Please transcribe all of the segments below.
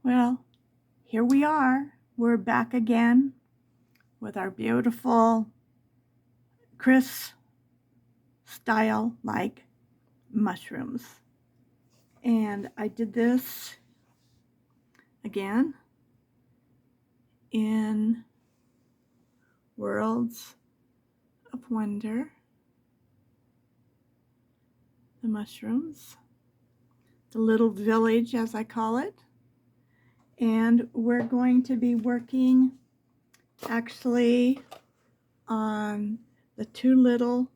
Well, here we are. We're back again with our beautiful Chris style like mushrooms. And I did this again in Worlds of Wonder. The mushrooms, the little village as I call it. And we're going to be working actually on the two little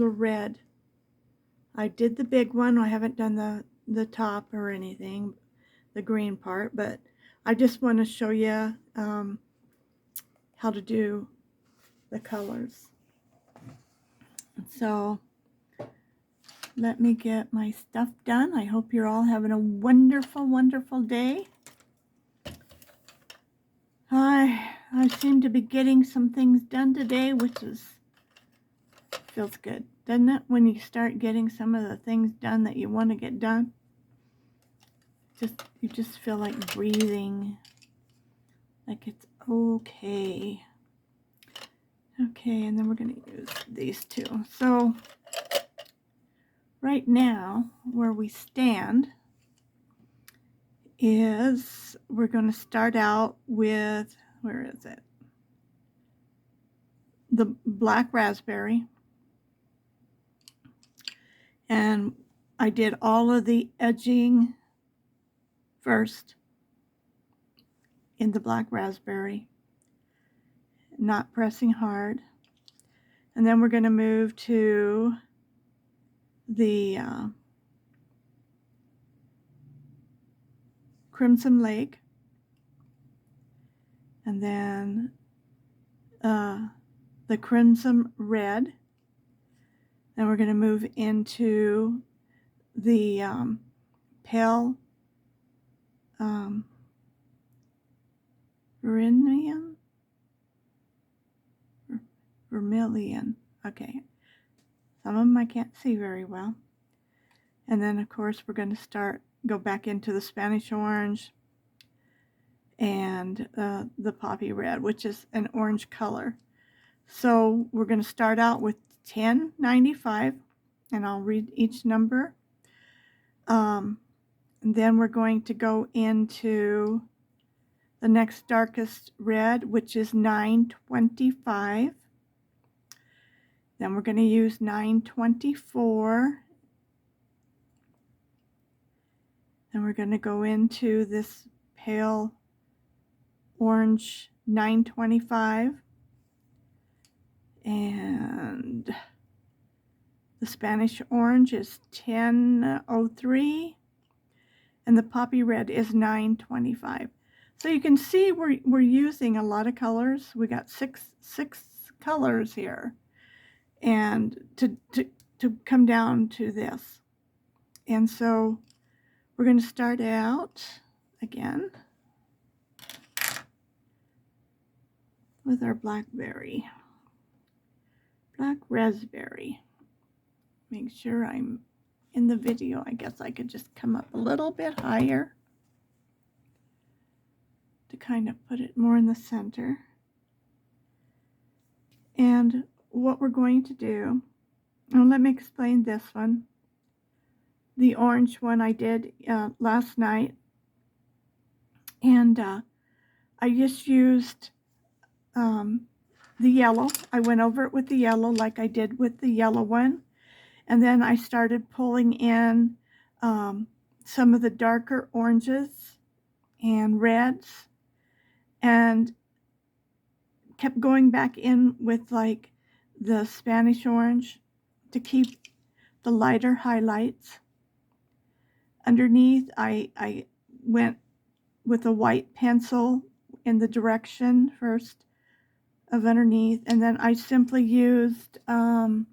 red. I did the big one. I haven't done the top or anything, the green part, but I just want to show you how to do the colors. So let me get my stuff done. I hope you're all having a wonderful, wonderful day. I seem to be getting some things done today, which feels good, doesn't it? When you start getting some of the things done that you want to get done, you just feel like breathing, like it's okay. Okay, and then we're going to use these two. So right now, where we stand is we're going to start out with, where is it? The black raspberry. And I did all of the edging first in the black raspberry, not pressing hard. And then we're going to move to the Crimson Lake, and then the Crimson Red. Then we're going to move into the pale vermilion. Okay, some of them I can't see very well. And then of course we're going to go back into the Spanish orange and the poppy red, which is an orange color. So we're going to start out with 1095, and I'll read each number. And then we're going to go into the next darkest red, which is 925. Then we're going to use 924. Then we're going to go into this pale orange 925. And the Spanish orange is 1003. And the poppy red is 925. So you can see we're using a lot of colors. We got six colors here, and to come down to this. And so we're going to start out again with our black raspberry. Make sure I'm in the video. I guess I could just come up a little bit higher to kind of put it more in the center. And what we're going to do, and let me explain this one. The orange one I did last night, and I just used the yellow. I went over it with the yellow like I did with the yellow one, and then I started pulling in some of the darker oranges and reds, and kept going back in with like the Spanish orange to keep the lighter highlights. Underneath, I went with a white pencil in the direction first of underneath, and then I simply used I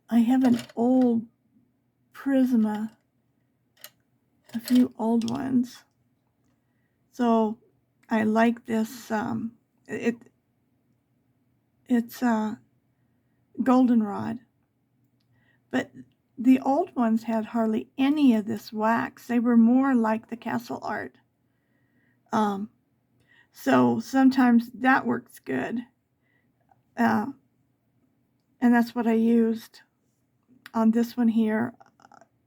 have an old Prisma, a few old ones. So I like this, it's goldenrod. But the old ones had hardly any of this wax. They were more like the castle art. So sometimes that works good. And that's what I used on this one here,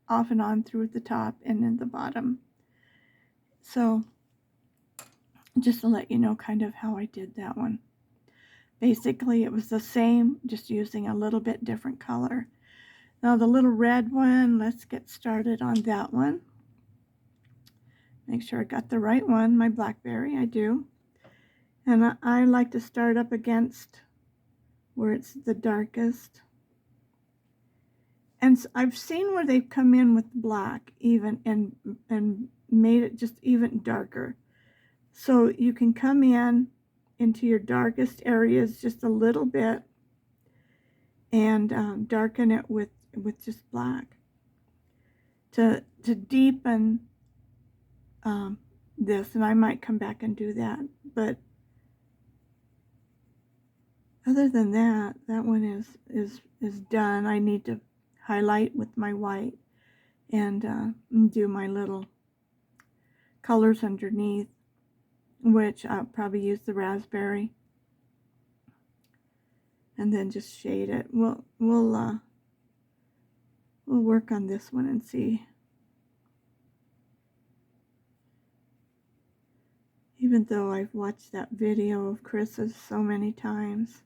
off and on through the top and in the bottom. So just to let you know kind of how I did that one. Basically, it was the same, just using a little bit different color. Now the little red one, let's get started on that one. Make sure I got the right one, my blackberry, I do. And I like to start up against where it's the darkest. And so I've seen where they've come in with black even and made it just even darker. So you can come in into your darkest areas just a little bit and darken it with just black to deepen this. And I might come back and do that. But other than that, that one is done. I need to highlight with my white and do my little colors underneath, which I'll probably use the raspberry, and then just shade it. We'll work on this one and see. Even though I've watched that video of Chris's so many times,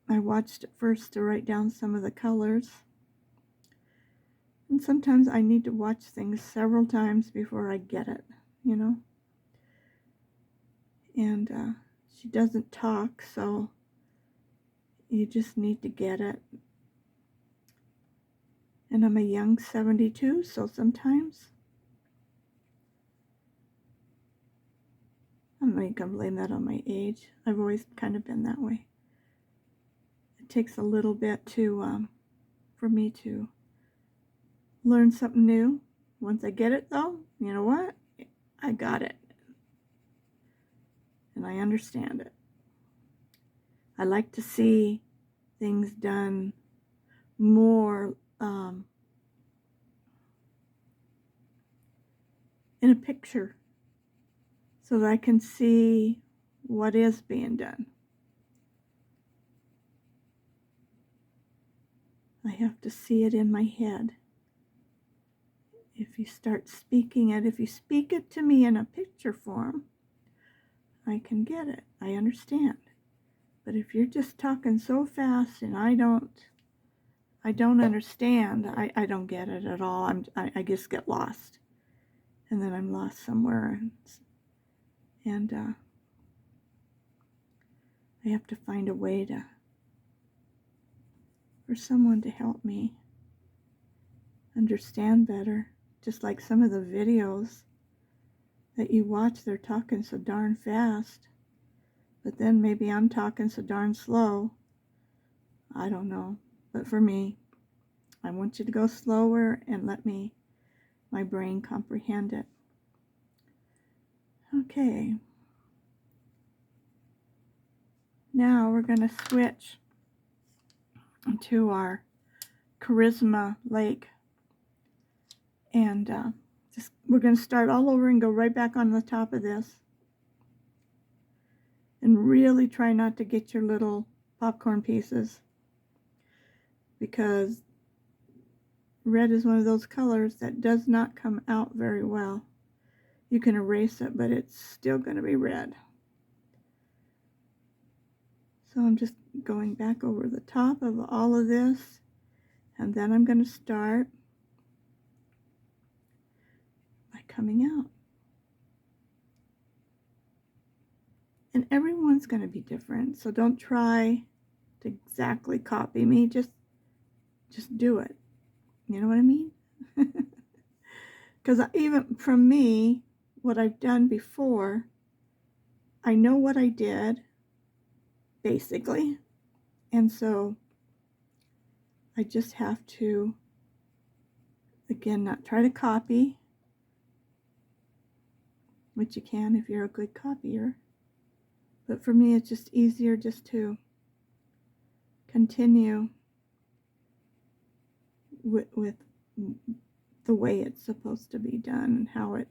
I watched it first to write down some of the colors. And sometimes I need to watch things several times before I get it, you know. And she doesn't talk, so you just need to get it. And I'm a young 72, so sometimes I'm not gonna blame that on my age. I've always kind of been that way. It takes a little bit to for me to learn something new. Once I get it, though, you know what? I got it. And I understand it. I like to see things done more in a picture so that I can see what is being done. I have to see it in my head. If you start speaking it, if you speak it to me in a picture form, I can get it. I understand. But if you're just talking so fast and I don't understand, I don't get it at all. I just get lost. And then I'm lost somewhere. And I have to find a way for someone to help me understand better. Just like some of the videos that you watch, they're talking so darn fast. But then maybe I'm talking so darn slow. I don't know. But for me, I want you to go slower and let my brain comprehend it. Okay. Now we're going to switch to our Charisma Lake. And we're going to start all over and go right back on the top of this. And really try not to get your little popcorn pieces, because red is one of those colors that does not come out very well. You can erase it, but it's still going to be red. So I'm just going back over the top of all of this, and then I'm going to start by coming out. And everyone's going to be different, so don't try to exactly copy me. Just do it. You know what I mean? Because even from me, what I've done before, I know what I did, basically. And so I just have to, again, not try to copy, which you can if you're a good copier. But for me, it's just easier just to continue with the way it's supposed to be done and how it,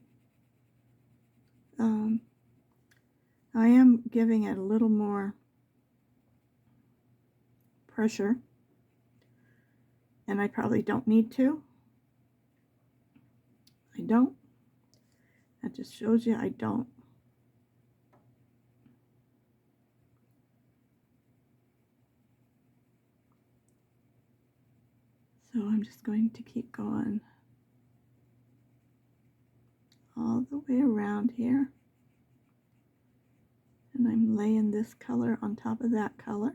I am giving it a little more pressure, and I probably don't need to. I don't. That just shows you I don't. So I'm just going to keep going all the way around here. And I'm laying this color on top of that color.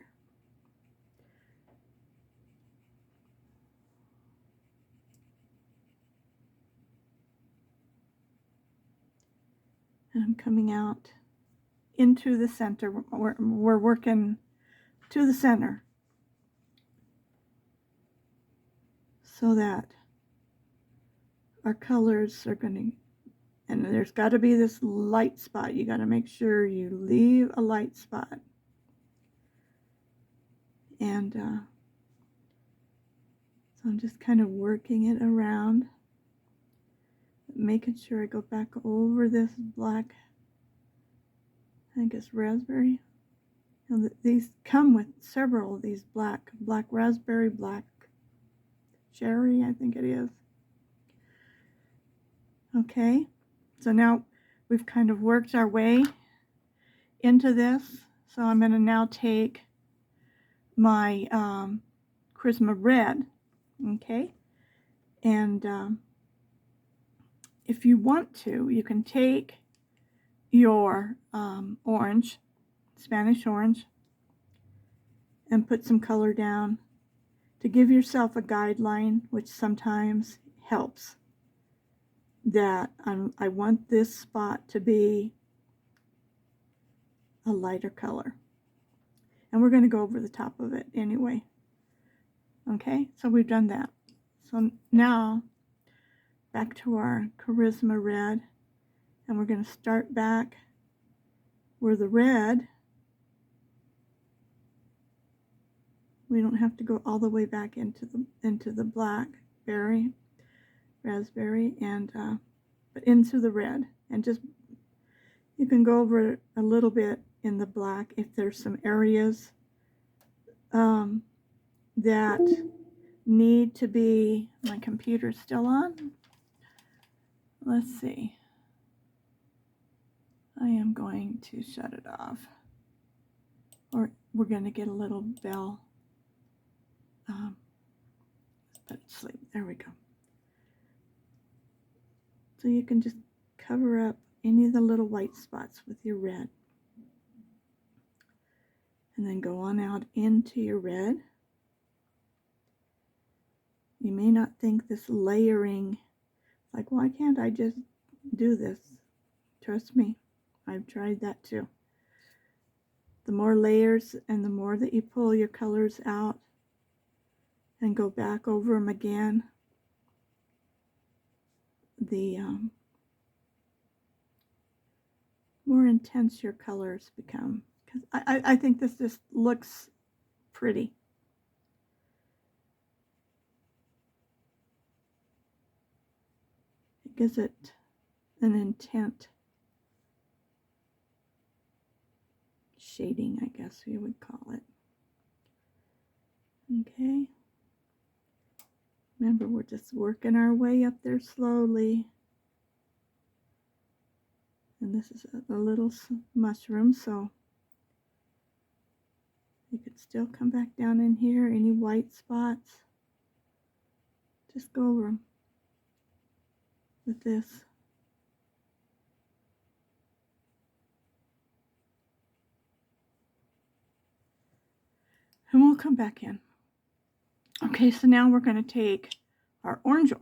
And I'm coming out into the center. We're working to the center so that our colors are going to, and there's got to be this light spot. You got to make sure you leave a light spot. And so I'm just kind of working it around, making sure I go back over this black, I think it's raspberry. And these come with several of these black raspberry, black cherry, I think it is. Okay, so now we've kind of worked our way into this. So I'm going to now take my Charisma Red, okay? And if you want to, you can take your orange, Spanish orange, and put some color down to give yourself a guideline, which sometimes helps. That I want this spot to be a lighter color. And we're going to go over the top of it anyway. Okay, so we've done that. So now, back to our Charisma Red. And we're going to start back where the red, we don't have to go all the way back into the blackberry, raspberry, and but into the red. And just, you can go over a little bit in the black if there's some areas that need to be, my computer's still on. Let's see. I am going to shut it off. Or we're going to get a little bell. Let's put it to sleep. There we go. So you can just cover up any of the little white spots with your red. And then go on out into your red. You may not think this layering, like, why can't I just do this? Trust me, I've tried that too. The more layers and the more that you pull your colors out and go back over them again, the more intense your colors become. Because I think this just looks pretty. It gives it an intent shading, I guess you would call it. Okay. Remember, we're just working our way up there slowly. And this is a little mushroom, so you could still come back down in here. Any white spots, just go over them with this. And we'll come back in. Okay, so now we're going to take our orange,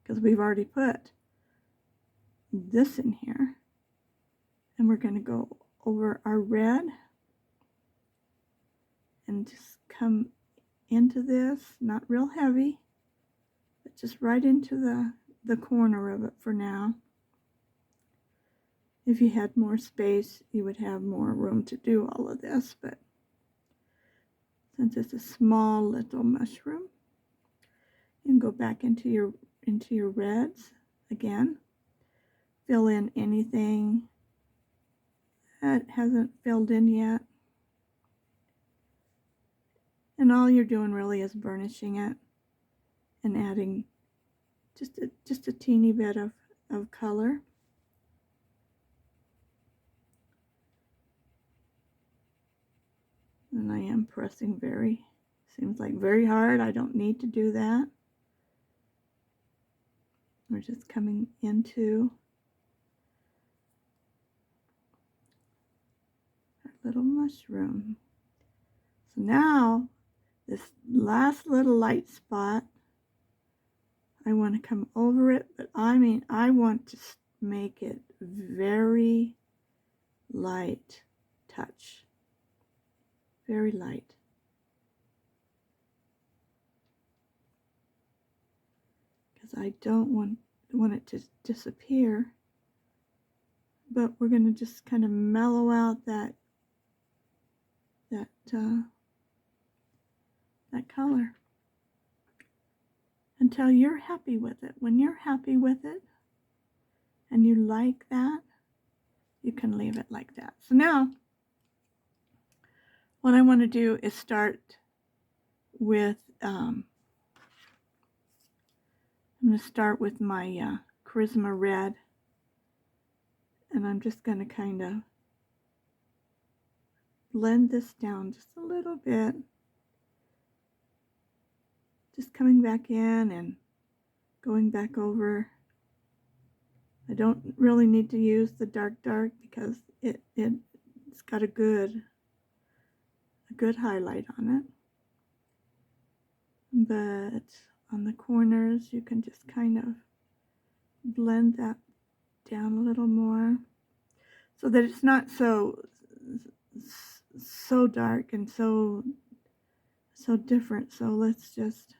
because we've already put this in here. And we're going to go over our red and just come into this, not real heavy, but just right into the corner of it for now. If you had more space, you would have more room to do all of this, but since it's a small little mushroom, You can go back into your reds again. Fill in anything that hasn't filled in yet. And all you're doing really is burnishing it and adding just a teeny bit of color. And I am pressing seems like very hard. I don't need to do that. We're just coming into our little mushroom. So now, this last little light spot, I want to come over it, but I want to make it very light touch. Very light. Because I don't want it to disappear. But we're going to just kind of mellow out that color until you're happy with it. When you're happy with it and you like that, you can leave it like that. So now what I want to do is start with I'm going to start with my Charisma Red, and I'm just going to kind of blend this down just a little bit. Just coming back in and going back over. I don't really need to use the dark because it's got a good highlight on it. But on the corners, you can just kind of blend that down a little more so that it's not so dark and so different. So let's just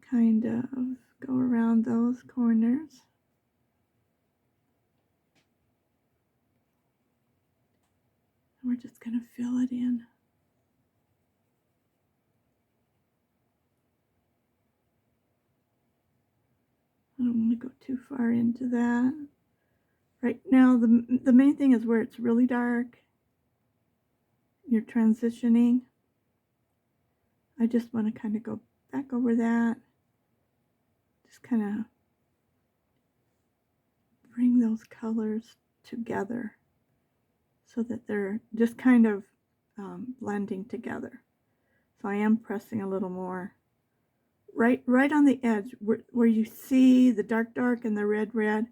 kind of go around those corners. And we're just going to fill it in. I don't want to go too far into that. Right now, the main thing is where it's really dark. You're transitioning. I just want to kind of go back over that. Just kind of bring those colors together so that they're just kind of blending together. So I am pressing a little more right on the edge where you see the dark and the red.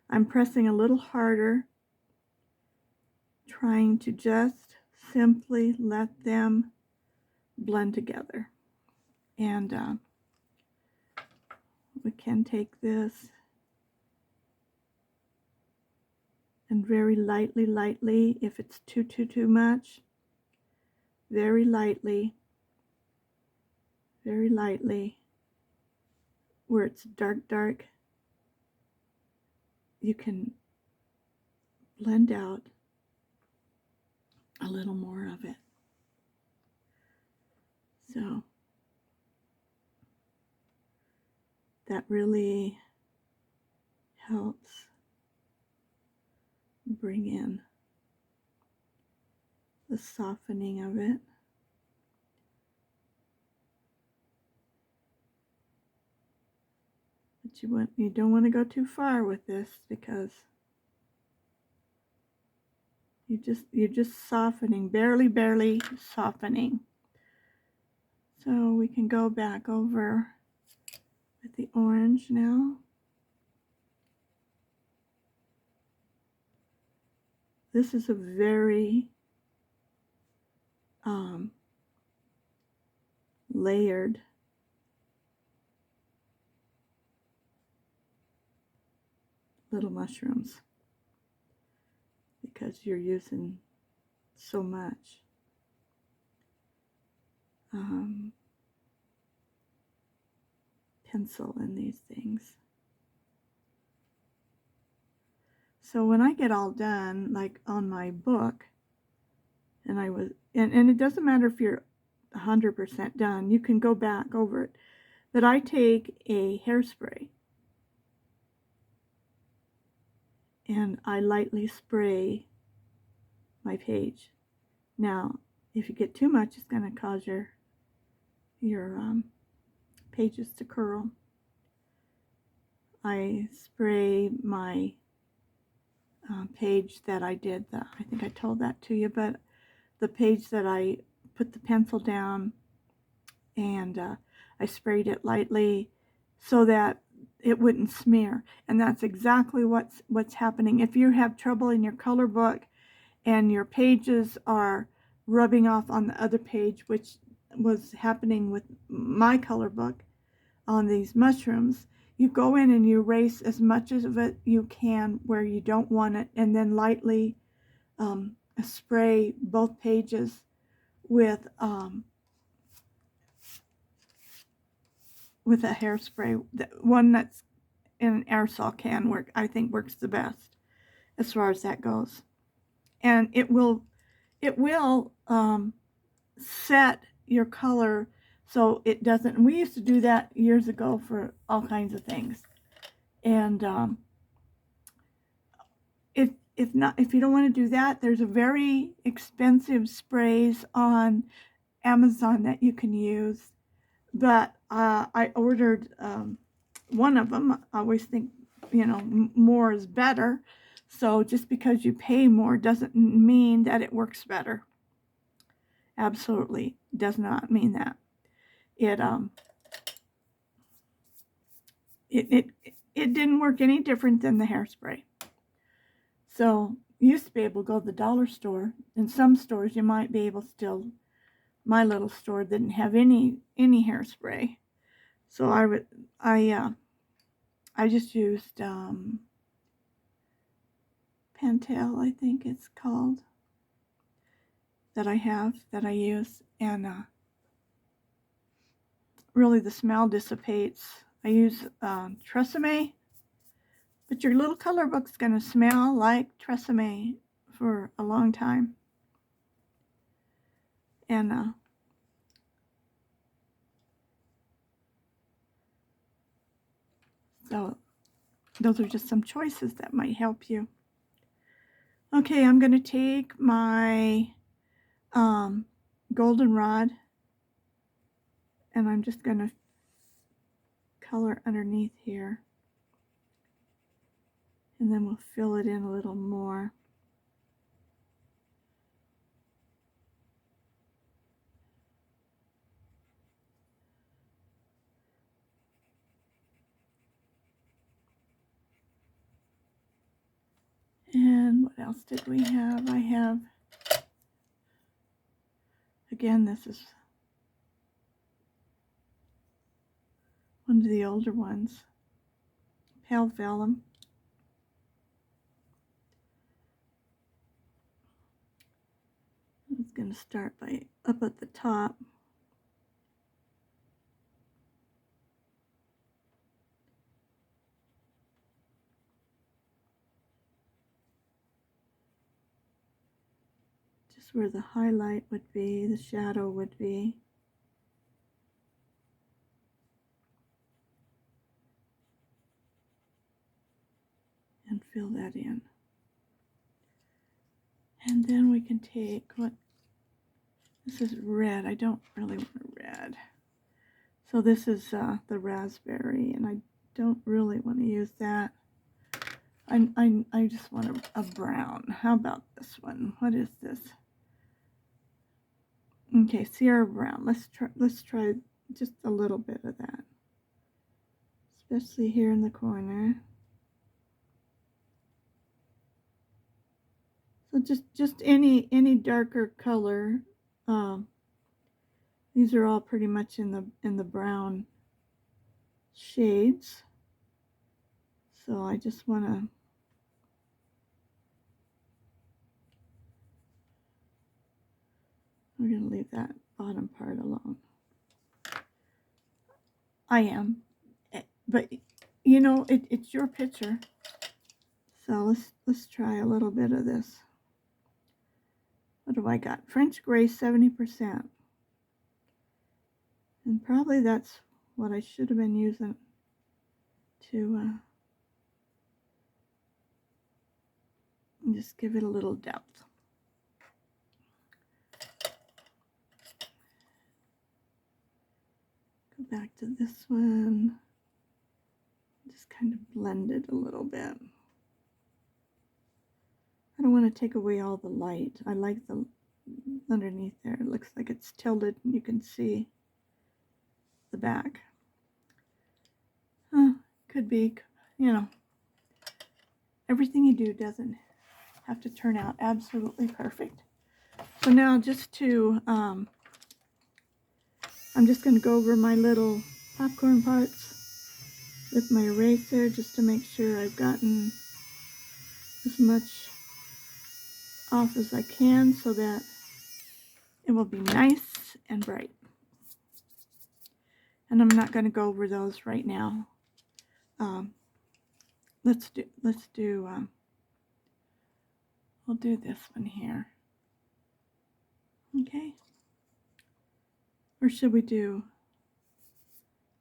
I'm pressing a little harder, trying to just simply let them blend together. And we can take this and very lightly, if it's too much, very lightly, where it's dark, you can blend out a little more of it. So that really helps bring in the softening of it. But you don't want to go too far with this because you're just softening, barely softening. So we can go back over with the orange now. This is a very layered little mushrooms because you're using so much pencil in these things. So when I get all done, like on my book, and it doesn't matter if you're 100% done. You can go back over it. But I take a hairspray and I lightly spray my page. Now, if you get too much, it's going to cause your pages to curl. I spray my page that I did. I think I told that to you, but the page that I put the pencil down and I sprayed it lightly so that it wouldn't smear. And that's exactly what's happening. If you have trouble in your color book and your pages are rubbing off on the other page, which was happening with my color book on these mushrooms, you go in and you erase as much of it you can where you don't want it, and then lightly spray both pages with a hairspray. The one that's in an aerosol can I think works the best as far as that goes, and it will set your color so it doesn't. And we used to do that years ago for all kinds of things, and if you don't want to do that, there's a very expensive sprays on Amazon that you can use. But I ordered one of them. I always think, more is better. So just because you pay more doesn't mean that it works better. Absolutely does not mean that. It didn't work any different than the hairspray. So you used to be able to go to the dollar store. In some stores you might be able still. My little store didn't have any hairspray. So I just used Pentel, I think it's called, that I use, and really the smell dissipates. I use Tresemme, but your little color book's going to smell like Tresemme for a long time. And so those are just some choices that might help you. Okay, I'm going to take my goldenrod and I'm just going to color underneath here. And then we'll fill it in a little more. And what else did we have? I have, again, this is one of the older ones, pale vellum. I'm just going to start by up at the top. Just where the highlight would be, the shadow would be. And fill that in. And then we can take this is red. I don't really want a red. So this is the raspberry, and I don't really want to use that. I just want a brown. How about this one? What is this? Okay, Sierra Brown. Let's try just a little bit of that, especially here in the corner. So just any darker color. These are all pretty much in the brown shades. So I just want to we're going to leave that bottom part alone. I am, but it's your picture. So let's try a little bit of this. What do I got? French gray 70%. And probably that's what I should have been using to just give it a little depth. Go back to this one. Just kind of blend it a little bit. I don't want to take away all the light. I like the underneath there. It looks like it's tilted and you can see the back. Could be, you know, everything you do doesn't have to turn out absolutely perfect. So now just to, I'm just going to go over my little popcorn parts with my eraser just to make sure I've gotten as much off as I can so that it will be nice and bright. And I'm not going to go over those right now. We'll do this one here. Okay. Or should we do,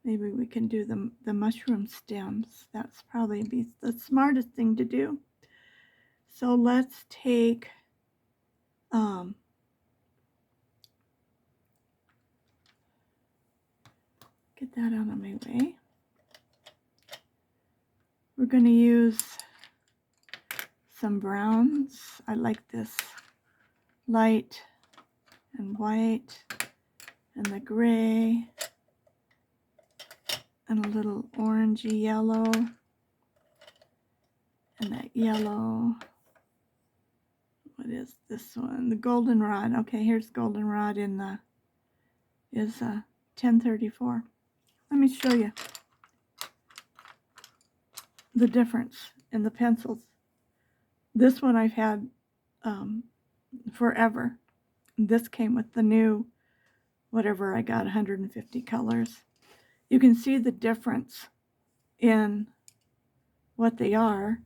maybe we can do the mushroom stems. That's probably be the smartest thing to do. So let's take, get that out of my way. We're going to use some browns. I like this light and white and the gray and a little orangey yellow and that yellow. What is this one? The goldenrod. Okay, here's goldenrod in the is 1034. Let me show you the difference in the pencils. This one I've had forever. This came with the new, whatever I got, 150 colors. You can see the difference in what they are,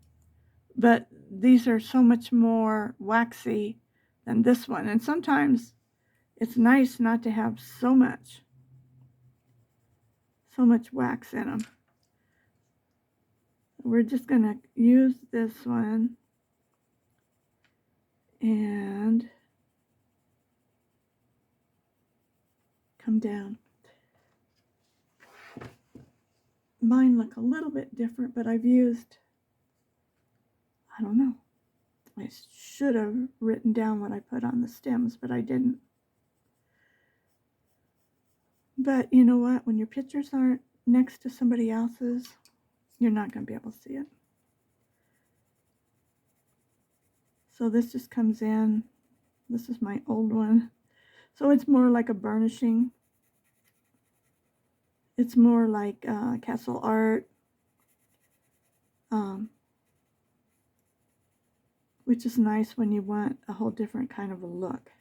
but these are so much more waxy than this one. And sometimes it's nice not to have so much wax in them. We're just going to use this one and come down. Mine look a little bit different, but I've used, I don't know. I should have written down what I put on the stems, but I didn't. But you know what? When your pictures aren't next to somebody else's, you're not going to be able to see it. So this just comes in. This is my old one. So it's more like a burnishing. It's more like castle art, which is nice when you want a whole different kind of a look.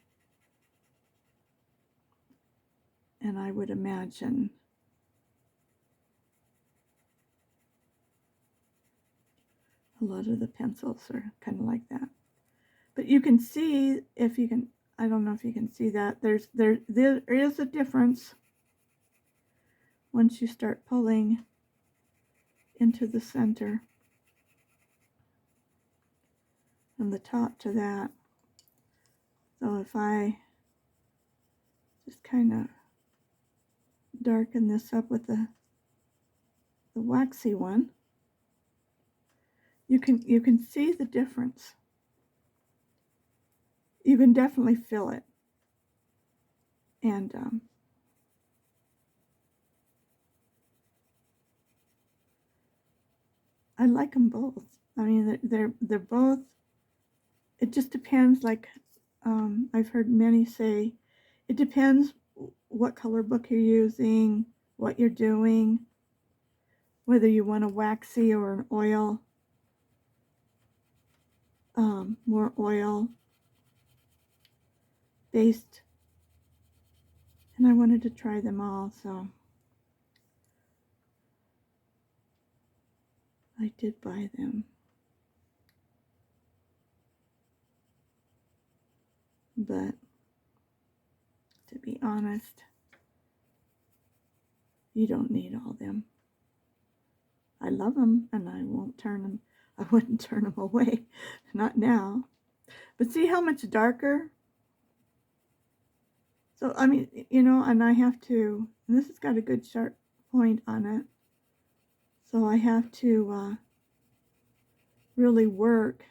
And I would imagine a lot of the pencils are kind of like that. But you can see, if you can, I don't know if you can see that, there is a difference once you start pulling into the center and the top to that. So if I just kind of darken this up with the waxy one, you can see the difference. You can definitely feel it. And I like them both. I mean, they're both. It just depends. Like I've heard many say, it depends what color book you're using, what you're doing, whether you want a waxy or an oil, more oil based. And I wanted to try them all, so I did buy them. But to be honest, You don't need all them. I love them, and I won't turn them. I wouldn't turn them away. Not now. But see how much darker? So, I mean, you know, and I have to, and this has got a good sharp point on it. So I have to really work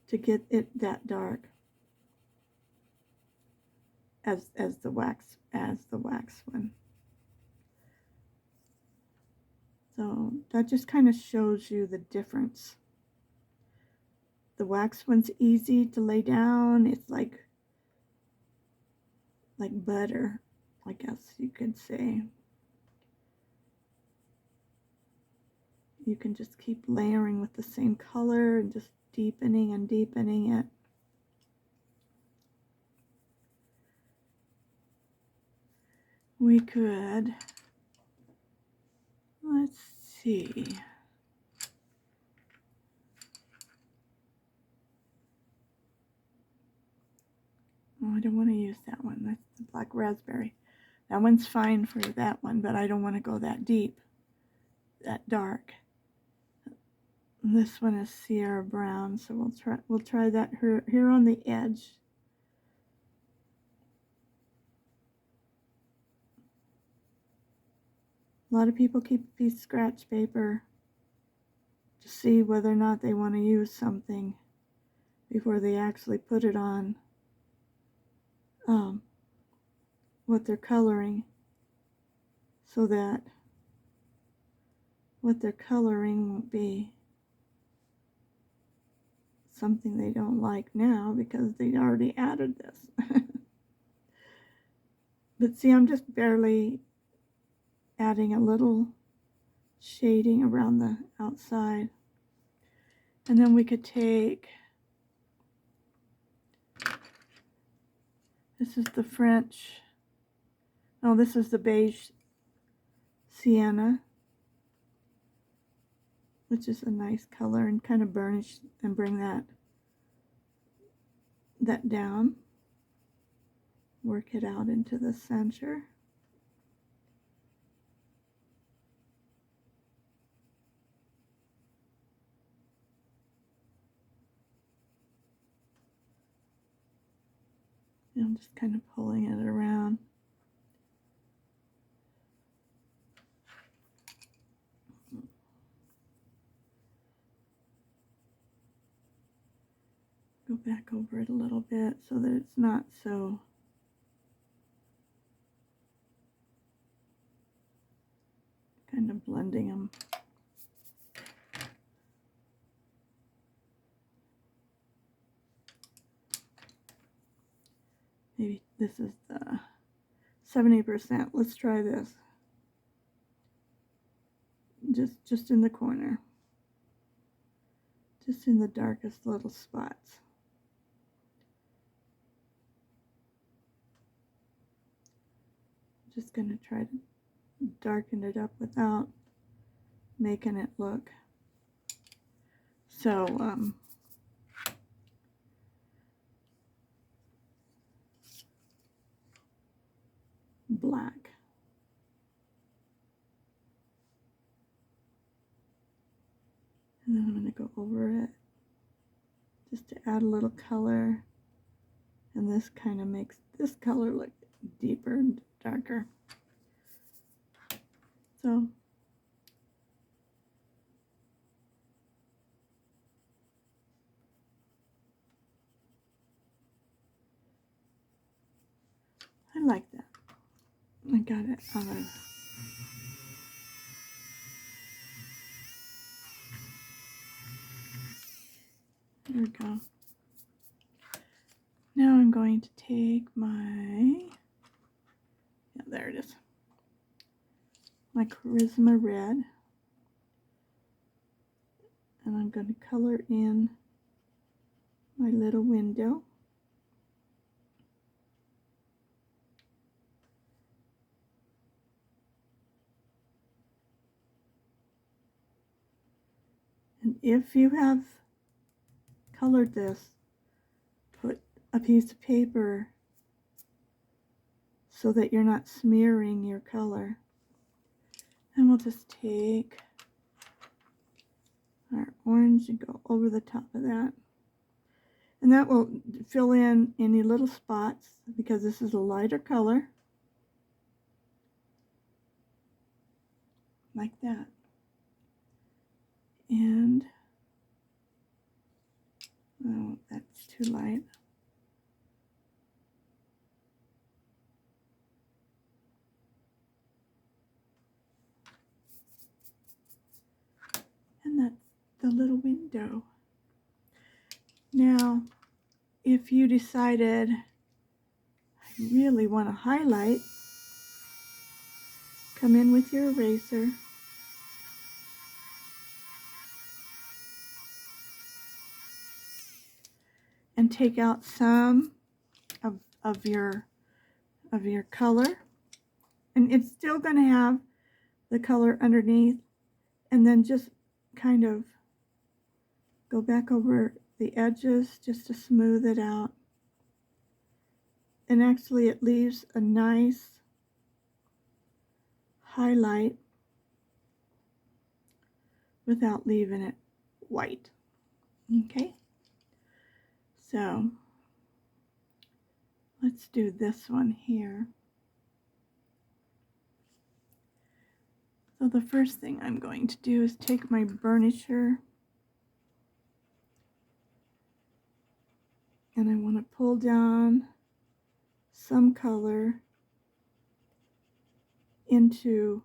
to get it that dark as the wax one. So that just kind of shows you the difference. The wax one's easy to lay down. It's like butter, I guess you could say. You can just keep layering with the same color and just deepening and deepening it. We could, let's see. Oh, I don't want to use that one. That's the black raspberry. That one's fine for that one, but I don't want to go that deep, that dark. This one is Sierra Brown, so we'll try that here on the edge. A lot of people keep a piece of scratch paper to see whether or not they want to use something before they actually put it on what they're coloring, so that what they're coloring won't be something they don't like now because they already added this. But see, I'm just barely adding a little shading around the outside. And then we could take, this is the French, oh, this is the beige sienna, which is a nice color, and kind of burnish and bring that down. Work it out into the center. And I'm just kind of pulling it around. Go back over it a little bit so that it's not so kind of blending them. Maybe this is the 70%. Let's try this. Just in the corner. Just in the darkest little spots. Just going to try to darken it up without making it look so black. And then I'm going to go over it just to add a little color, and this kind of makes this color look deeper and darker. So I like that. I got it out of, there we go. Now I'm going to take my, yeah, there it is, my Charisma Red, and I'm going to color in my little window. And if you have colored this, put a piece of paper so that you're not smearing your color. And we'll just take our orange and go over the top of that. And that will fill in any little spots because this is a lighter color. Like that. And, oh, that's too light. And that's the little window. Now, if you decided I really want to highlight, come in with your eraser and take out some of your color, and it's still going to have the color underneath, and then just kind of go back over the edges just to smooth it out. And actually it leaves a nice highlight without leaving it white. Okay, so let's do this one here. So the first thing I'm going to do is take my burnisher and I want to pull down some color into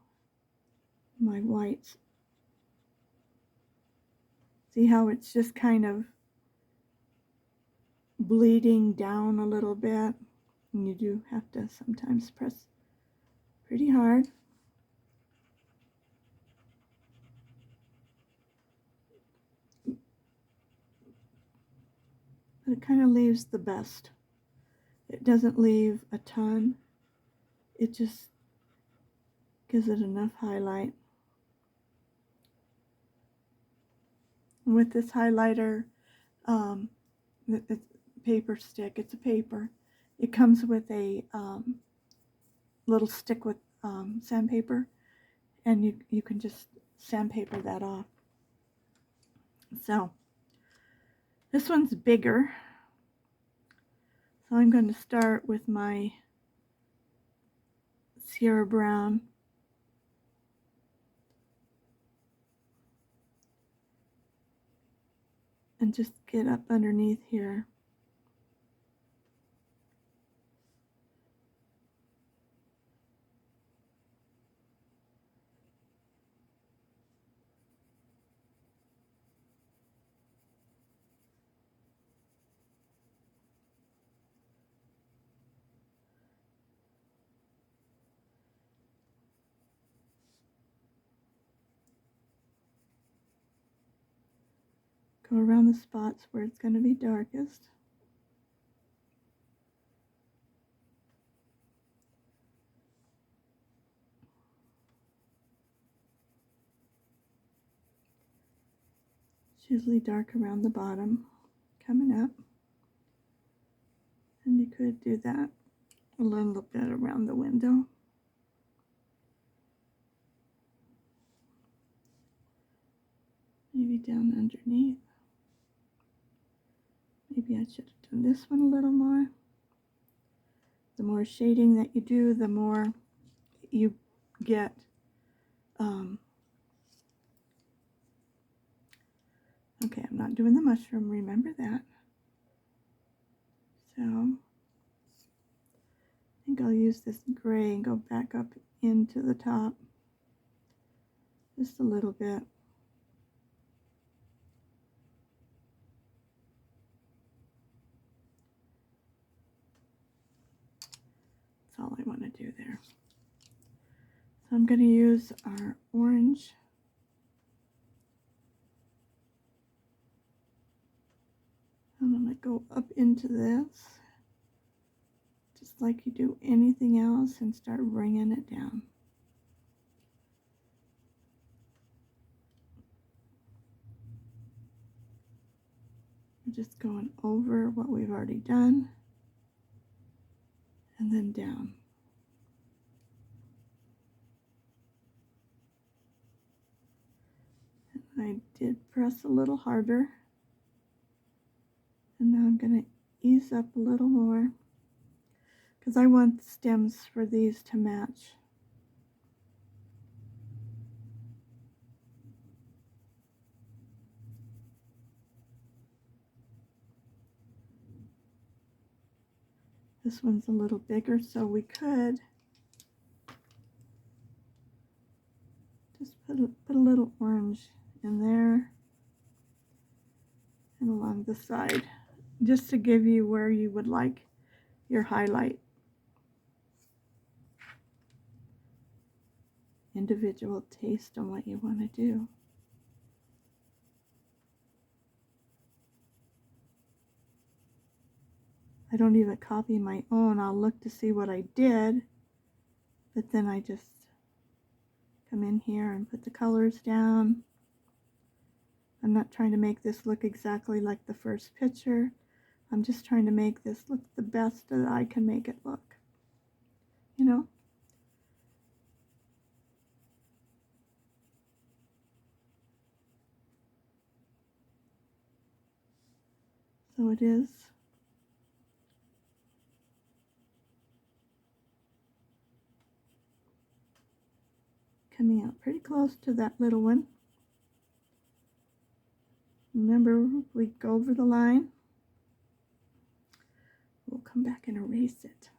my whites. See how it's just kind of bleeding down a little bit, and you do have to sometimes press pretty hard. But it kind of leaves the best. It doesn't leave a ton. It just gives it enough highlight. And with this highlighter, it's paper stick. It's a paper. It comes with a little stick with sandpaper, and you can just sandpaper that off. So this one's bigger. So I'm going to start with my Sierra Brown. And just get up underneath here. Go around the spots where it's going to be darkest. It's usually dark around the bottom, coming up. And you could do that a little bit around the window. Maybe down underneath. Maybe I should have done this one a little more. The more shading that you do, the more you get okay, I'm not doing the mushroom, remember that. So I think I'll use this gray and go back up into the top just a little bit. That's all I want to do there. So I'm going to use our orange. I'm going to go up into this, just like you do anything else, and start bringing it down. We're just going over what we've already done, and then down. I did press a little harder. And now I'm going to ease up a little more because I want the stems for these to match. This one's a little bigger, so we could just put a little orange in there and along the side, just to give you where you would like your highlight. Individual taste on what you want to do. I don't even copy my own. I'll look to see what I did, but then I just come in here and put the colors down. I'm not trying to make this look exactly like the first picture. I'm just trying to make this look the best that I can make it look. You know? So it is coming out pretty close to that little one. Remember, if we go over the line, we'll come back and erase it.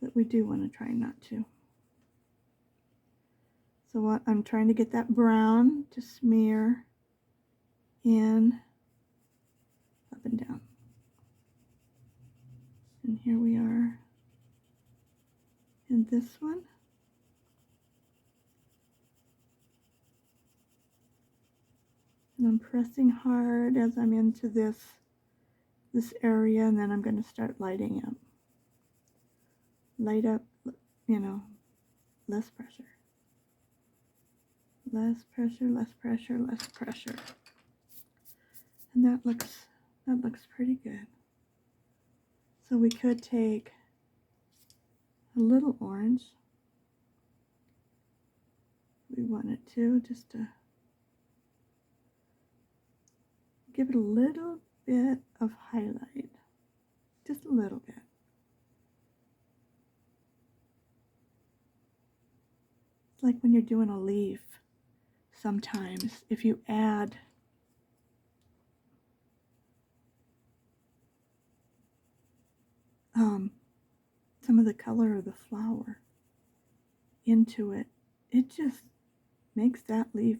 But we do want to try not to. So what I'm trying to get that brown to smear in, up and down. And here we are in this one. And I'm pressing hard as I'm into this area, and then I'm going to start lighting up. Light up, you know, less pressure. Less pressure, less pressure, less pressure. And that looks pretty good. So we could take a little orange. We wanted to, just to give it a little bit of highlight. Just a little bit. It's like when you're doing a leaf. Sometimes if you add some of the color of the flower into it, it just makes that leaf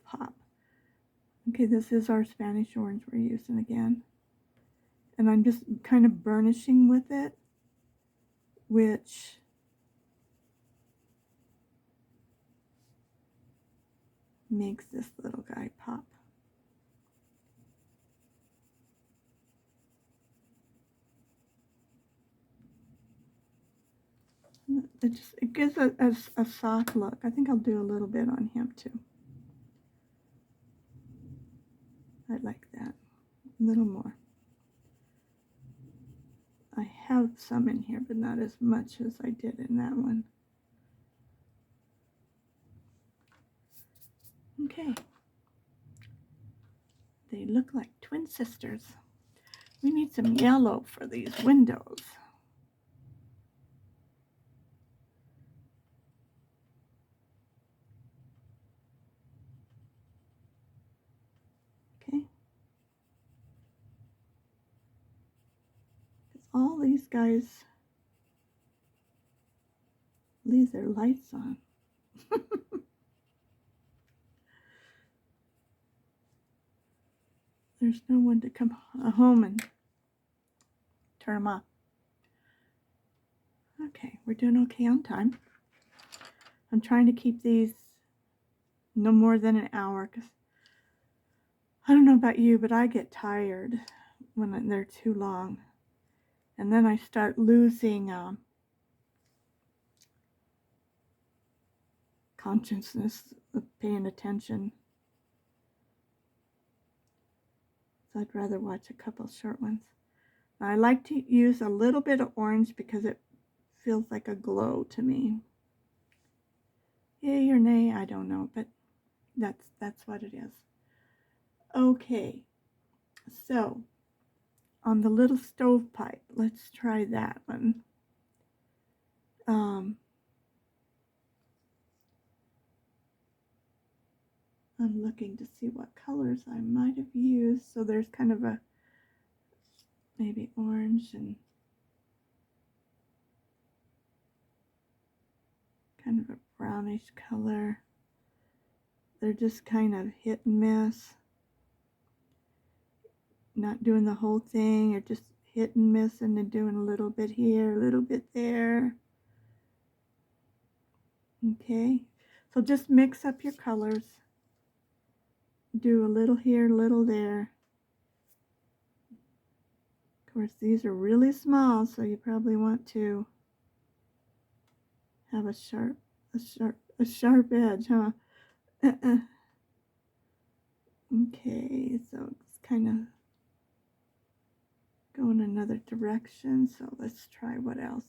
pop. Okay, this is our Spanish orange we're using again. And I'm just kind of burnishing with it, which makes this little guy pop. It gives a soft look. I think I'll do a little bit on him too. I like that. A little more. I have some in here, but not as much as I did in that one. Okay. They look like twin sisters. We need some yellow for these windows. Okay. Because all these guys leave their lights on. There's no one to come home and turn them off. Okay, we're doing okay on time. I'm trying to keep these no more than an hour because I don't know about you, but I get tired when they're too long. And then I start losing consciousness of paying attention. So I'd rather watch a couple short ones. Now, I like to use a little bit of orange because it feels like a glow to me. Yay or nay, I don't know, but that's what it is. Okay, so on the little stovepipe, let's try that one. I'm looking to see what colors I might have used. So there's kind of a maybe orange and kind of a brownish color. They're just kind of hit and miss. Not doing the whole thing, or just hit and miss and then doing a little bit here, a little bit there. Okay, so just mix up your colors. Do a little here, a little there. Of course, these are really small, so you probably want to have a sharp edge, huh? Okay, so it's kind of going another direction, so let's try what else.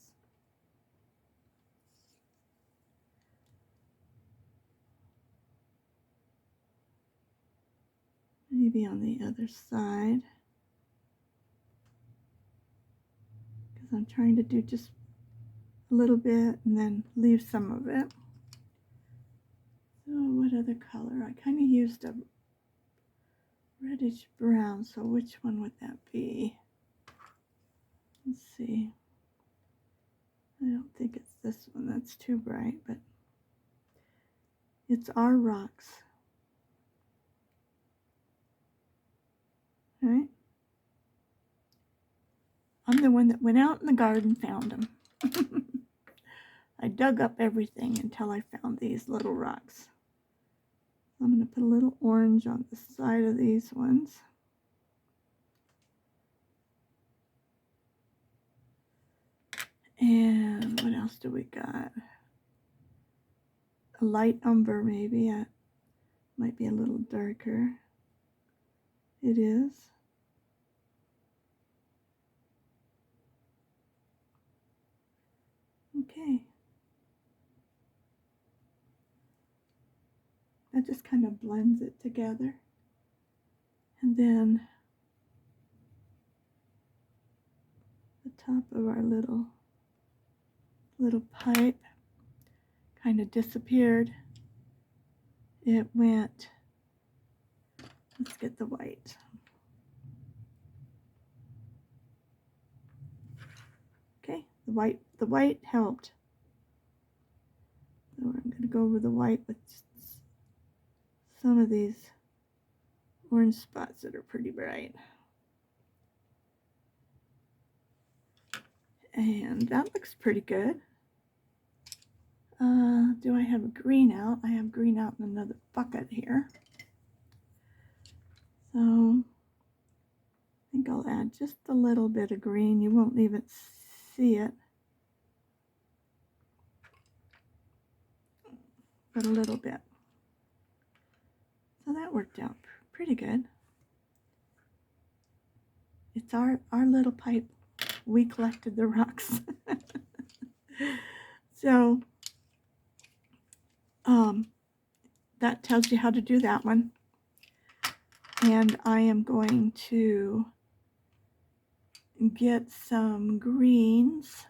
Maybe on the other side, because I'm trying to do just a little bit and then leave some of it. So what other color? I kind of used a reddish brown, so which one would that be? Let's see. I don't think it's this one. That's too bright, but it's our rocks. Right? I'm the one that went out in the garden, found them. I dug up everything until I found these little rocks. I'm going to put a little orange on the side of these ones. And what else do we got? A light umber, maybe. Might be a little darker. It is. Okay. That just kind of blends it together. And then the top of our little pipe kind of disappeared. It went, let's get the white. Okay, the white helped. So I'm going to go over the white with some of these orange spots that are pretty bright. And that looks pretty good. Do I have a green out? I have green out in another bucket here. So I think I'll add just a little bit of green. You won't even see it, but a little bit. So that worked out pretty good. It's our little pipe. We collected the rocks. So that tells you how to do that one. And I am going to get some greens.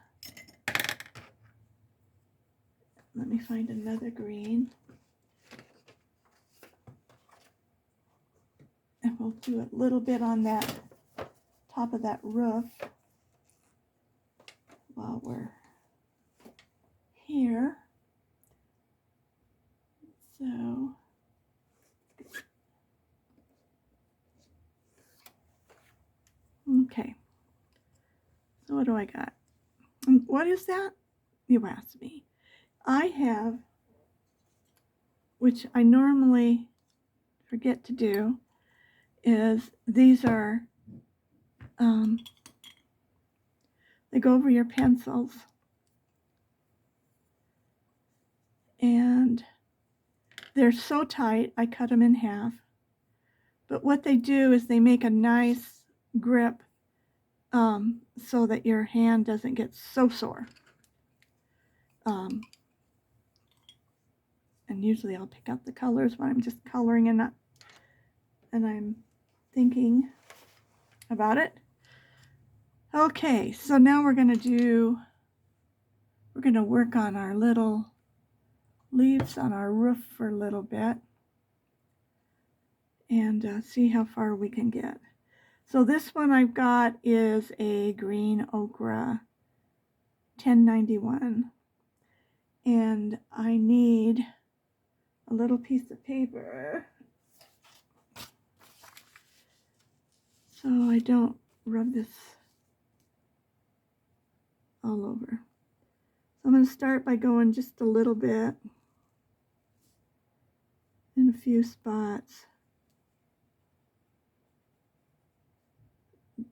Let me find another green. And we'll do a little bit on that top of that roof while we're here. So okay. So what do I got? What is that? You asked me. I have, which I normally forget to do, is these are, they go over your pencils. And they're so tight, I cut them in half. But what they do is they make a nice grip so that your hand doesn't get so sore. And usually I'll pick out the colors when I'm just coloring and I'm thinking about it. Okay, so now we're going to work on our little leaves on our roof for a little bit and see how far we can get. So this one I've got is a green ochre 1091, and I need a little piece of paper so I don't rub this all over. So I'm going to start by going just a little bit in a few spots,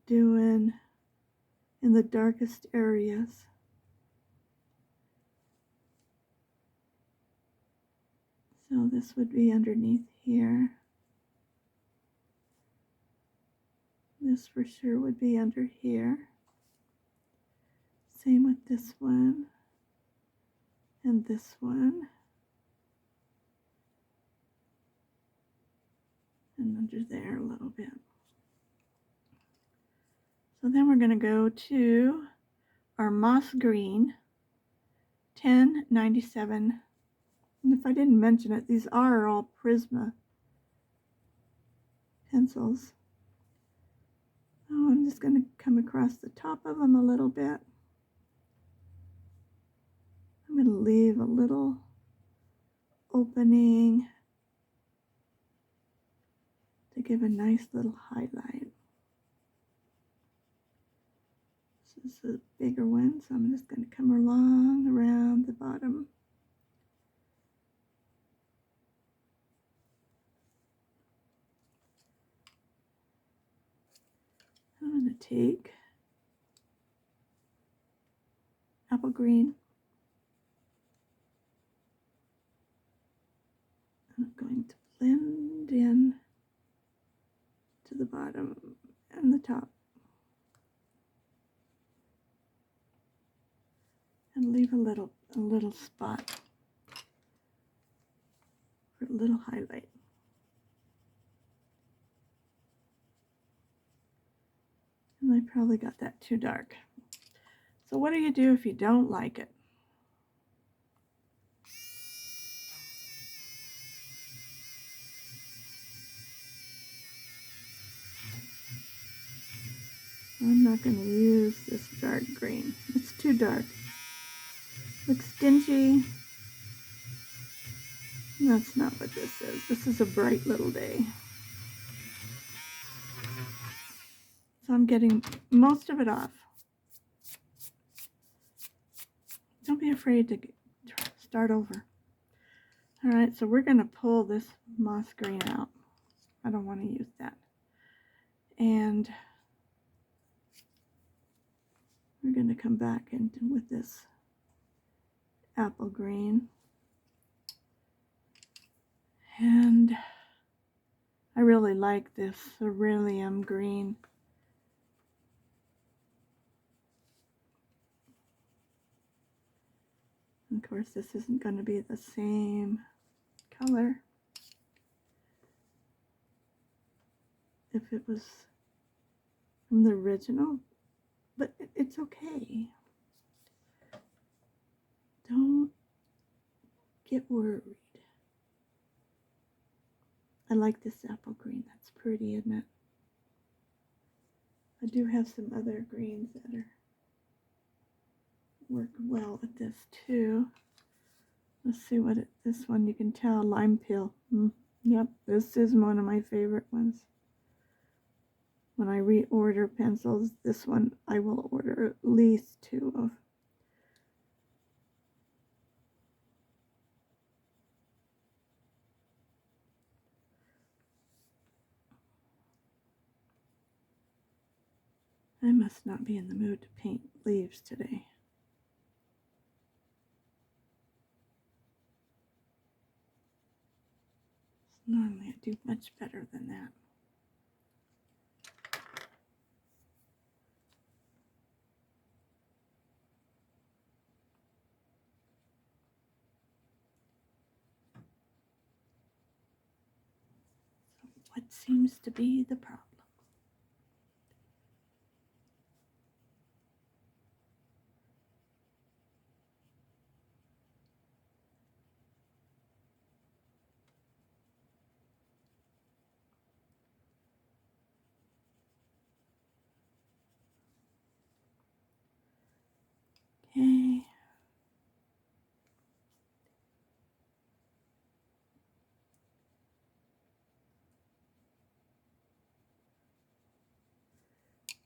doing in the darkest areas. So this would be underneath here. This for sure would be under here. Same with this one and this one. And under there a little bit. So then we're going to go to our moss green 1097. And if I didn't mention it, these are all Prisma pencils. Oh, I'm just going to come across the top of them a little bit. I'm going to leave a little opening to give a nice little highlight. This is a bigger one, so I'm just going to come along around the bottom. I'm going to take apple green. I'm going to blend in to the bottom and the top. And leave a little spot for a little highlight. And I probably got that too dark. So what do you do if you don't like it? I'm not going to use this dark green. It's too dark. Looks dingy. That's not what this is. This is a bright little day. So I'm getting most of it off. Don't be afraid to start over. All right, so we're going to pull this moss green out. I don't want to use that. And we're going to come back in with this apple green. And I really like this cerulean green. Of course, this isn't going to be the same color if it was from the original, but it's okay. Don't get worried. I like this apple green. That's pretty, isn't it? I do have some other greens that work well with this too. Let's see what this one, you can tell, lime peel. Yep, this is one of my favorite ones. When I reorder pencils, this one I will order at least 2 of. I must not be in the mood to paint leaves today. Normally I do much better than that. seems to be the problem. Okay.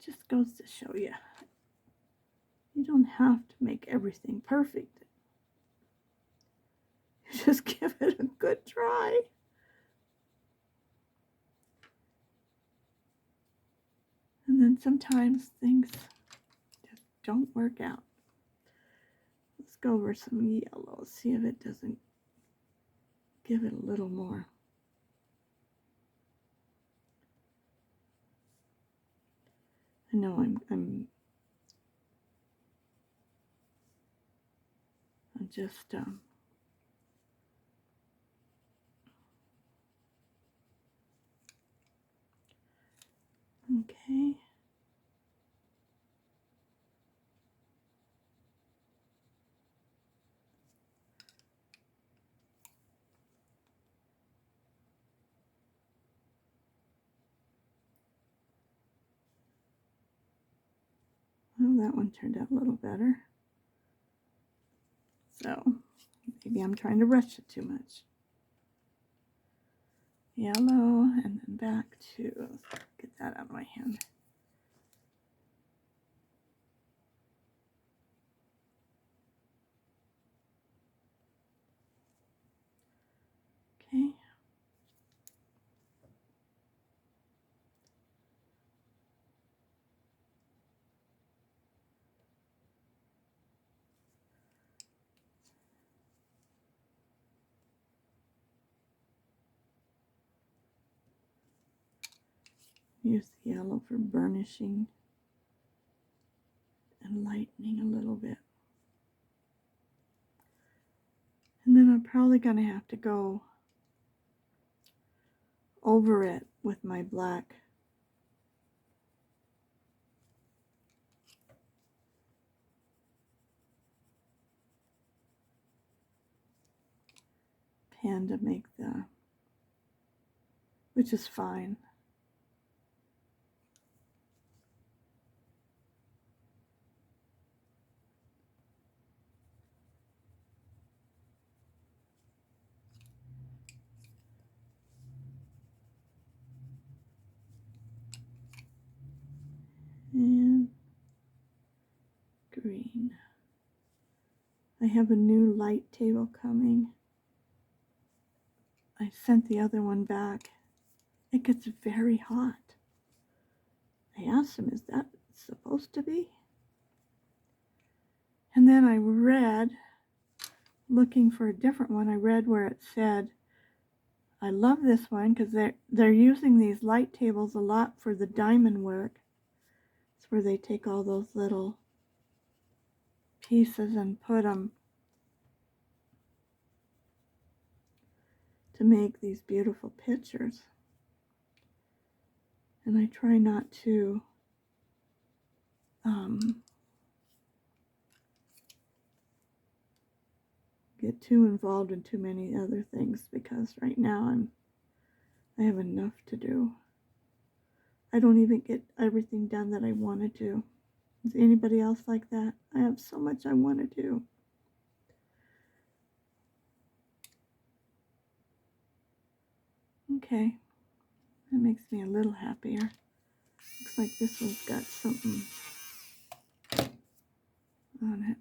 Just goes to show you, you don't have to make everything perfect. Just give it a good try. And then sometimes things just don't work out. Let's go over some yellow, see if it doesn't give it a little more. I know I'm just okay. Well, that one turned out a little better. So maybe I'm trying to rush it too much. Yellow, and then back to, let's get that out of my hand. Okay. Use the yellow for burnishing and lightening a little bit. And then I'm probably going to have to go over it with my black pen to make the, which is fine. And green. I have a new light table coming. I sent the other one back. It gets very hot. I asked him, is that supposed to be? And then I read, looking for a different one, I read where it said, I love this one because they're using these light tables a lot for the diamond work. It's where they take all those little pieces and put them to make these beautiful pictures. And I try not to get too involved in too many other things because right now I have enough to do. I don't even get everything done that I want to do. Is anybody else like that? I have so much I want to do. Okay, that makes me a little happier. Looks like this one's got something on it.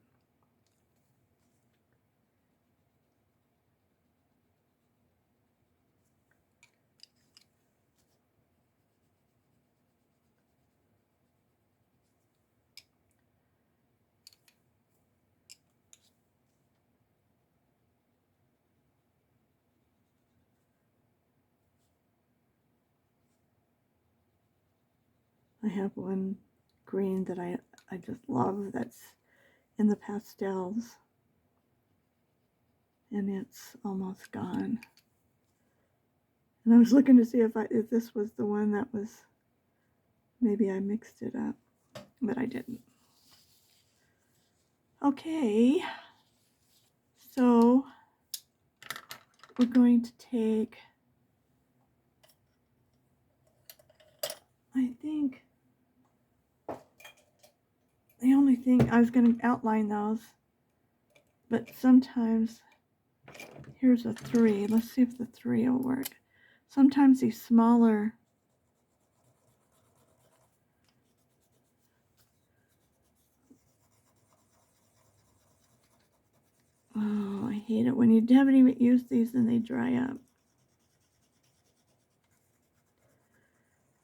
I have one green that I just love that's in the pastels, and it's almost gone. And I was looking to see if this was the one that was, maybe I mixed it up, but I didn't. Okay, so we're going to take, I think, the only thing, I was going to outline those, but sometimes, here's a 3. Let's see if the 3 will work. Sometimes these smaller, oh, I hate it when you haven't even used these and they dry up.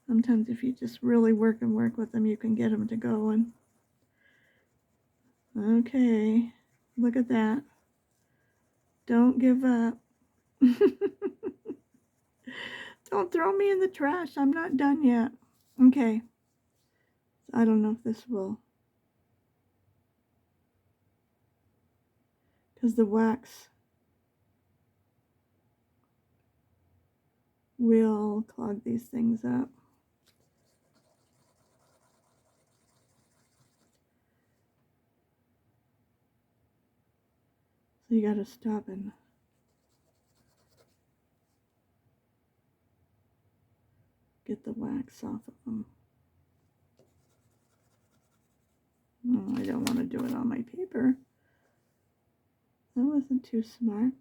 Sometimes if you just really work with them, you can get them to go. And okay, look at that. Don't give up. Don't throw me in the trash. I'm not done yet. Okay. I don't know if this will, because the wax will clog these things up. So you got to stop and get the wax off of them. Oh, I don't want to do it on my paper. That wasn't too smart.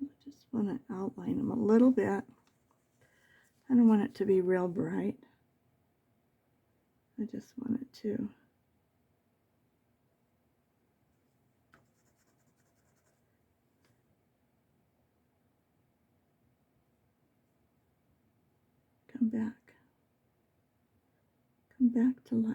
I just want to outline them a little bit. I don't want it to be real bright. I just want it to come back to life.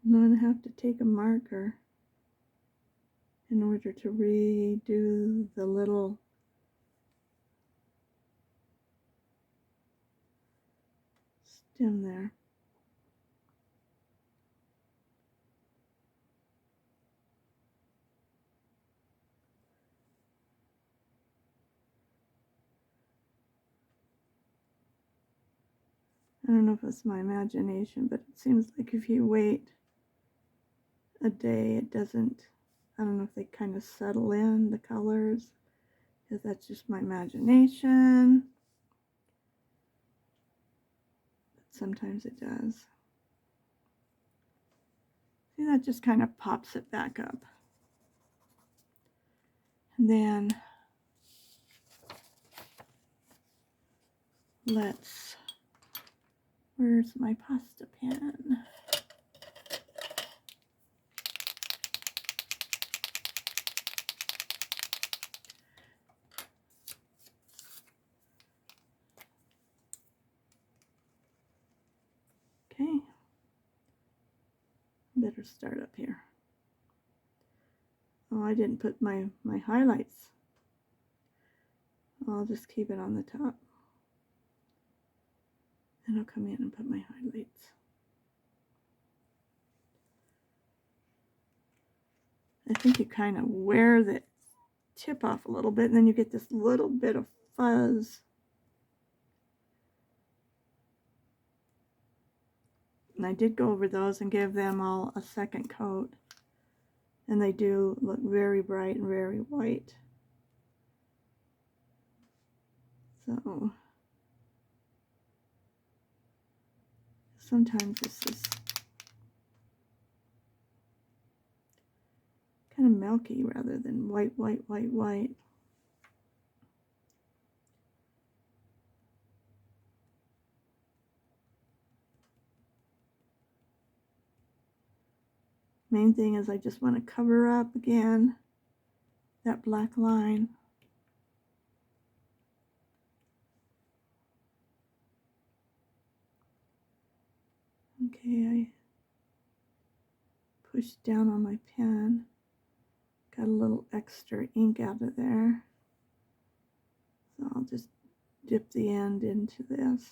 I'm going to have to take a marker in order to redo the little stem there. I don't know if it's my imagination, but it seems like if you wait a day, it doesn't, I don't know if they kind of settle in, the colors, if that's just my imagination. But sometimes it does. See, that just kind of pops it back up. And then where's my pasta pen? Okay, better start up here. Oh, I didn't put my highlights. I'll just keep it on the top. And I'll come in and put my highlights. I think you kind of wear the tip off a little bit, and then you get this little bit of fuzz. And I did go over those and give them all a second coat. And they do look very bright and very white. So sometimes this is kind of milky rather than white, white, white, white. Main thing is I just want to cover up again that black line. Okay, I pushed down on my pen, got a little extra ink out of there, so I'll just dip the end into this.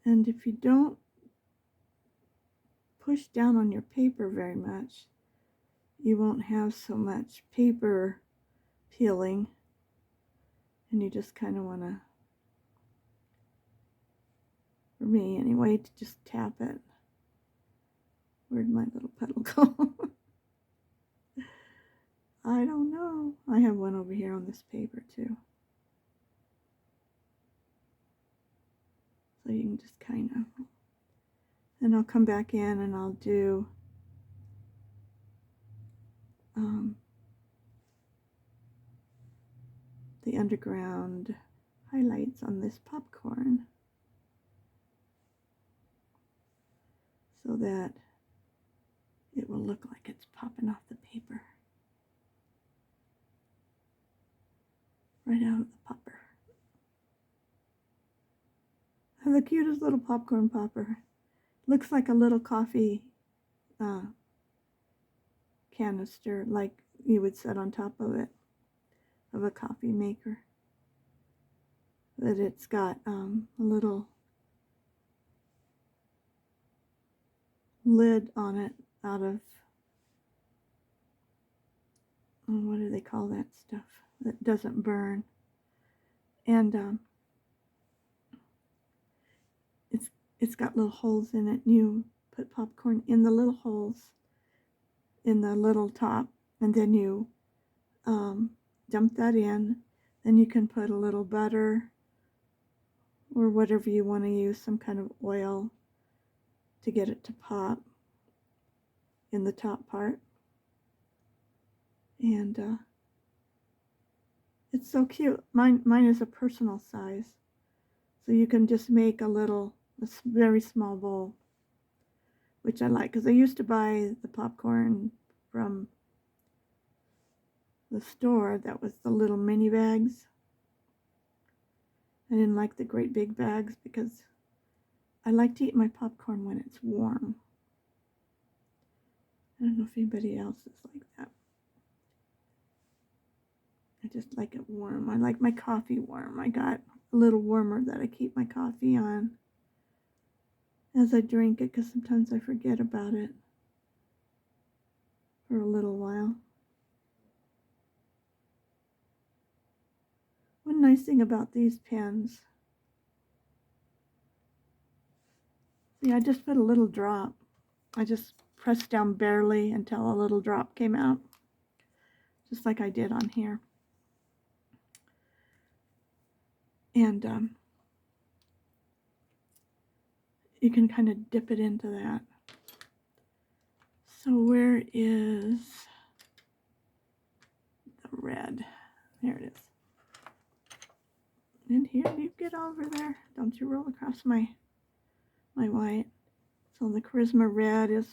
And if you don't push down on your paper very much, you won't have so much paper peeling, and you just kind of want to, for me anyway, to just tap it. Where'd my little petal go? I don't know. I have one over here on this paper too. So you can just kind of, and I'll come back in and I'll do the underground highlights on this popcorn so that it will look like it's popping off the paper right out of the popper. The cutest little popcorn popper. Looks like a little coffee canister, like you would set on top of it, of a coffee maker. But it's got a little lid on it out of, what do they call that stuff that doesn't burn? And it's got little holes in it, and you put popcorn in the little holes in the little top, and then you dump that in. Then you can put a little butter or whatever you want to use, some kind of oil to get it to pop in the top part. And it's so cute. Mine is a personal size, so you can just make a very small bowl, which I like, because I used to buy the popcorn from the store that was the little mini bags. I didn't like the great big bags because I like to eat my popcorn when it's warm. I don't know if anybody else is like that. I just like it warm. I like my coffee warm. I got a little warmer that I keep my coffee on as I drink it, because sometimes I forget about it for a little while. One nice thing about these pens, see, I just put a little drop. I just pressed down barely until a little drop came out, just like I did on here. And you can kind of dip it into that. So where is the red? There it is. And here you get over there. Don't you roll across my white. So the Charisma red is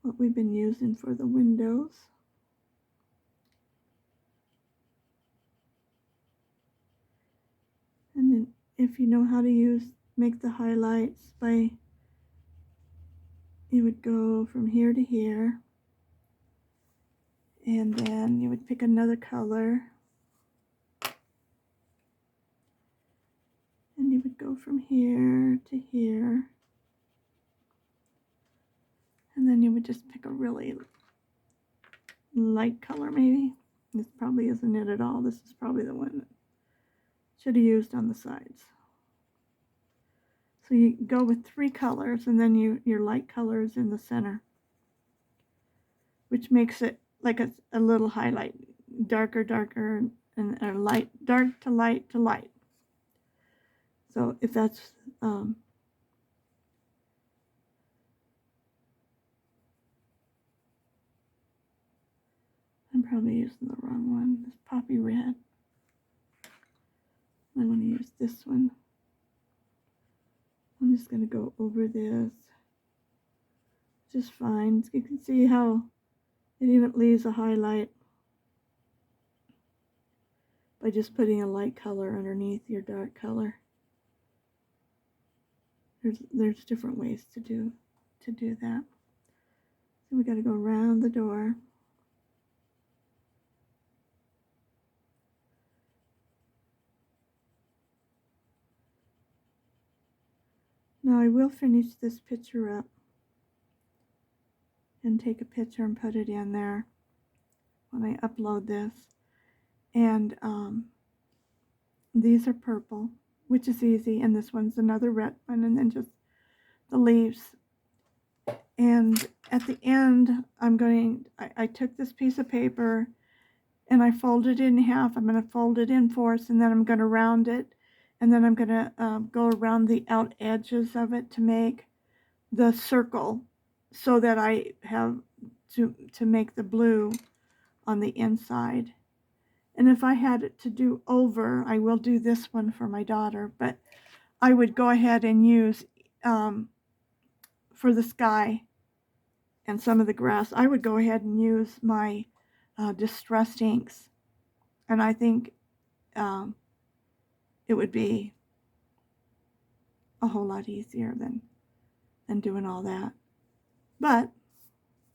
what we've been using for the windows. And then if you know how to make the highlights you would go from here to here, and then you would pick another color, and you would go from here to here, and then you would just pick a really light color maybe. This probably isn't it at all. This is probably the one that should have used on the sides. So you go with 3 colors, and then your light color is in the center, which makes it like a little highlight, darker, and a light, dark to light to light. So if that's I'm probably using the wrong one. This poppy red. I'm going to use this one. I'm just going to go over this just fine. You can see how it even leaves a highlight by just putting a light color underneath your dark color. There's different ways to do that. So we got to go around the door. Now I will finish this picture up and take a picture and put it in there when I upload this. And these are purple, which is easy, and this one's another red one, and then just the leaves. And at the end, I took this piece of paper and I folded it in half. I'm going to fold it in fours, and then I'm going to round it, and then I'm going to go around the out edges of it to make the circle, so that I have to make the blue on the inside. And if I had it to do over, I will do this one for my daughter, but I would go ahead and use for the sky and some of the grass, I would go ahead and use my distressed inks, and I think it would be a whole lot easier than doing all that. But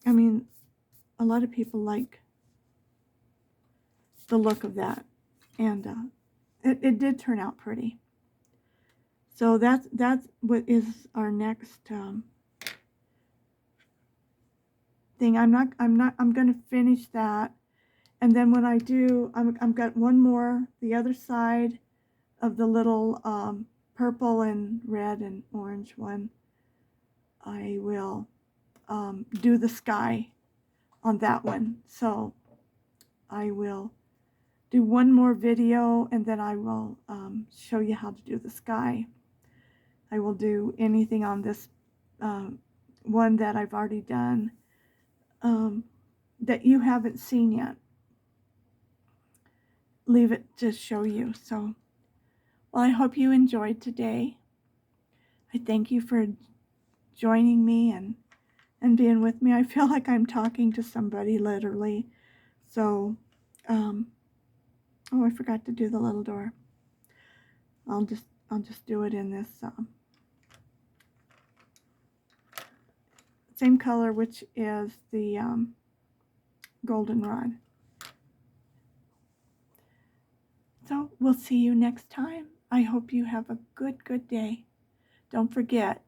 I mean, a lot of people like the look of that, and it did turn out pretty. So that's what is our next thing. I'm going to finish that, and then when I do, I've got one more, the other side of the little purple and red and orange one. I will do the sky on that one. So I will do one more video, and then I will show you how to do the sky. I will do anything on this one that I've already done that you haven't seen yet. Leave it to show you. So, well, I hope you enjoyed today. I thank you for joining me and being with me. I feel like I'm talking to somebody, literally. So, oh, I forgot to do the little door. I'll just do it in this same color, which is the goldenrod. So we'll see you next time. I hope you have a good day. Don't forget,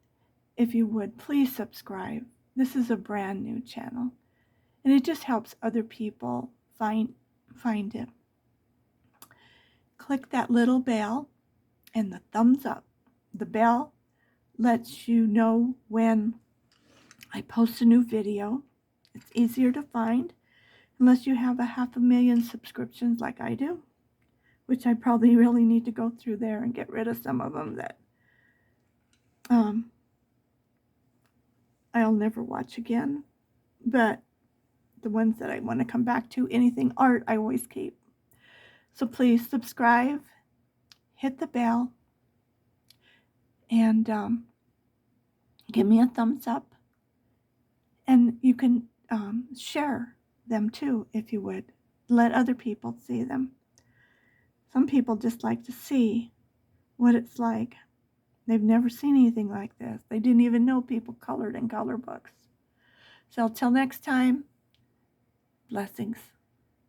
if you would, please subscribe. This is a brand new channel, and it just helps other people find it. Click that little bell and the thumbs up. The bell lets you know when I post a new video. It's easier to find unless you have 500,000 subscriptions like I do, which I probably really need to go through there and get rid of some of them that I'll never watch again. But the ones that I want to come back to, anything art, I always keep. So please subscribe, hit the bell, and give me a thumbs up. And you can share them too, if you would. Let other people see them. Some people just like to see what it's like. They've never seen anything like this. They didn't even know people colored in color books. So till next time, blessings.